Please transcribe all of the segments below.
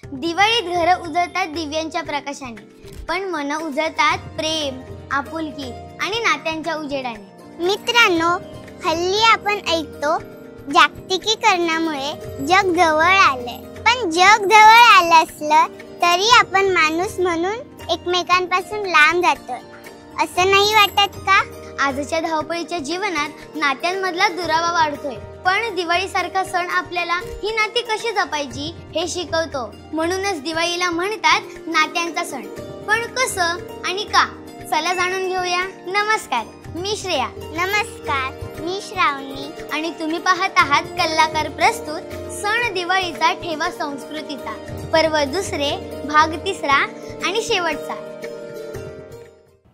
दिवाळीत घर उजळतात दिव्यांच्या प्रकाशाने, पण मन उजळतात प्रेम, आपुलकी आणि नात्यांच्या उजेडाने। मित्रांनो, हल्ली आपण ऐकतो जागतिकीकरणामुळे जग जवळ आले, पण जग जवळ आलं असलं तरी आपण माणूस म्हणून एकमेकांपासून लांब जातोय, असं नाही वाटत का? आजच्या धावपळीच्या जीवनात नात्यांमधला दुरावा वाढतोय, पण दिवाळी सारखा सण आपल्याला ही नाती कशी जपायची हे शिकवतो। म्हणूनच दिवाळीला म्हणतात नात्यांचा सण। पण कसं आणि का, चला जाणून घेऊया। नमस्कार, मी श्रेया। नमस्कार, मी श्रावणी आणि तुम्ही पाहत आहात कलाकार प्रस्तुत सण दिवाळीचा ठेवा संस्कृतीचा, पर्व दुसरे, भाग तिसरा आणि शेवटचा।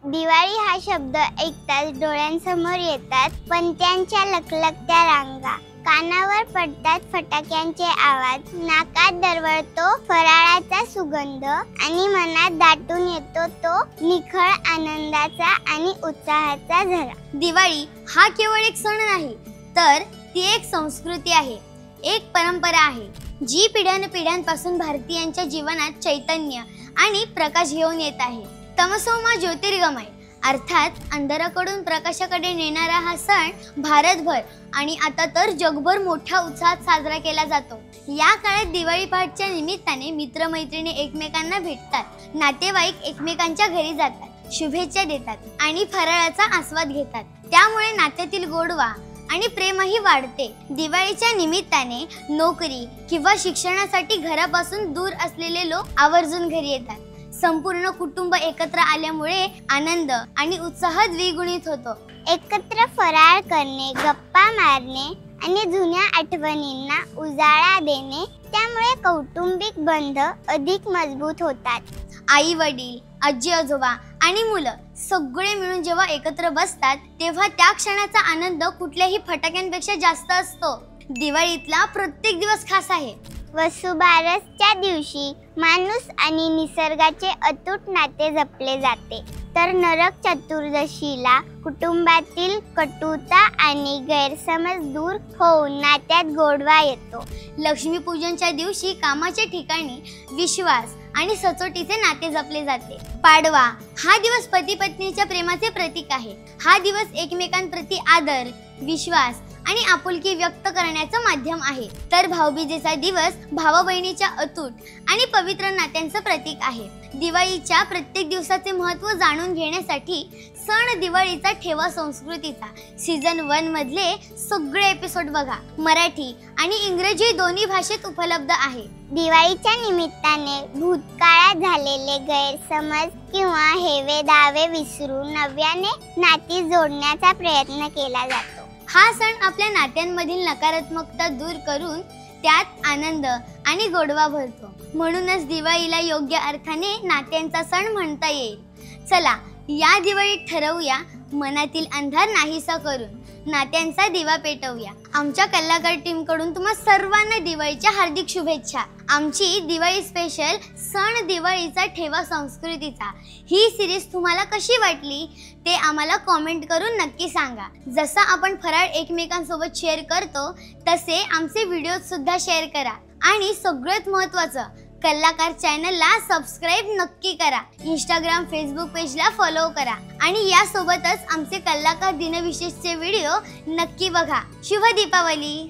दिवाळी हा शब्द ऐकताच डोळ्यांसमोर येतात पणत्यांच्या लखलखत्या रांगा, कानावर पडतात फटाक्यांचे आवाज, नाकात दरवळतो फराळाचा सुगंध आणि मनात दाटून येतो तो निखळ आनंदाचा आणि उत्साहाचा झरा। दिवाळी हा केवळ एक सण नाही, तर ती एक संस्कृती आहे, एक परंपरा आहे, जी पिढ्यानपिढ्यांपासून भारतीयांच्या जीवनात चैतन्य आणि प्रकाश घेऊन येत आहे। तमसो मा ज्योतिर्गमय अर्थात अंधाराकडून प्रकाशाकडे नेणारा हा सण भारतभर आणि आता तर जगभर मोठ्या उत्साहात साजरा केला जातो। या काळात दिवाळी पहाटच्या निमित्ताने मित्रमैत्रिणी एकमेकांना भेटतात, नातेवाईक एकमेकांच्या घरी जातात, शुभेच्छा देतात आणि फराळाचा आस्वाद घेतात। त्यामुळे नात्यातील गोडवा आणि प्रेमही वाढते। दिवाळीच्या निमित्ताने नोकरी किंवा शिक्षणासाठी घरापासून दूर असलेले लोक आवर्जून घरी येतात। संपूर्ण कुटुंब एकत्र आल्यामुळे आनंद आणि उत्साह द्विगुणित होतो। एकत्र फराळ करणे, गप्पा मारणे आणि जुन्या आठवणींना उजाळा देणे, त्यामुळे कौटुंबिक बंध अधिक मजबूत होतात। आई वडील, आजी आजोबा आणि मुलं सगळे मिळून जेव्हा एकत्र बसतात तेव्हा त्या क्षणाचा आनंद कुठल्याही फटाक्यांपेक्षा जास्त असतो। दिवाळीतला प्रत्येक दिवस खास आहे। वसुबारसच्या दिवशी माणूस आणि निसर्गाचे अतूट नाते जपले जाते, तर नरक चतुर्दशीला कुटुंबातील कटुता आणि गैरसमज दूर होऊन नात्यात गोडवा येतो। लक्ष्मीपूजनच्या दिवशी कामाच्या ठिकाणी विश्वास आणि सचोटीचे नाते जपले जाते। पाडवा हा दिवस पती पत्नीच्या प्रेमाचे प्रतीक आहे। हा दिवस एकमेकांप्रती आदर, विश्वास आणि आपुलकी व्यक्त करण्याचं माध्यम आहे। तर भाऊबीजेचा दिवस भावा बहिणीच्या अतूट आणि पवित्र नात्यांचं प्रतीक आहे। दिवाळीच्या प्रत्येक दिवसाचे महत्त्व जाणून घेण्यासाठी सण दिवाळीचा ठेवा संस्कृतीचा सीझन 1 मधले सगळे एपिसोड बघा। मराठी आणि इंग्रजी दोन्ही भाषेत उपलब्ध आहे। दिवाळीच्या निमित्ताने भूतकाळात झालेले गैरसमज किंवा हेवे दावे विसरून नव्याने नाती जोडण्याचा प्रयत्न केला जातो। हा सण आपल्या नात्यांमधील नकारात्मकता दूर करून त्यात आनंद आणि गोडवा भरतो। म्हणूनच दिवाळीला योग्य अर्थाने नात्यांचा सण म्हणता येईल। चला या दिवाळीत ठरवूया मनातील अंधार नाहीसा करून नात्यांचा दिवा पेटवूया। आमच्या कलाकार टीम कडून तुम्हा सर्वांना दिवाळीच्या हार्दिक शुभेच्छा। आमची दिवाळी स्पेशल सण दिवाळीचा ठेवा संस्कृतीचा ही सिरीज तुम्हाला कशी वाटली ते आम्हाला कमेंट करून नक्की सांगा। जसं आपण फराळ एकमेकांसोबत शेअर करतो तसे आमचे व्हिडिओ सुद्धा शेअर करा आणि सगळ्यात महत्त्वाचं कलाकार चॅनलला सबस्क्राइब नक्की करा। इंस्टाग्राम, फेसबुक पेजला फॉलो करा आणि यासोबतच आमचे कलाकार दिनविशेषचे व्हिडिओ नक्की बघा। शुभ दीपावली।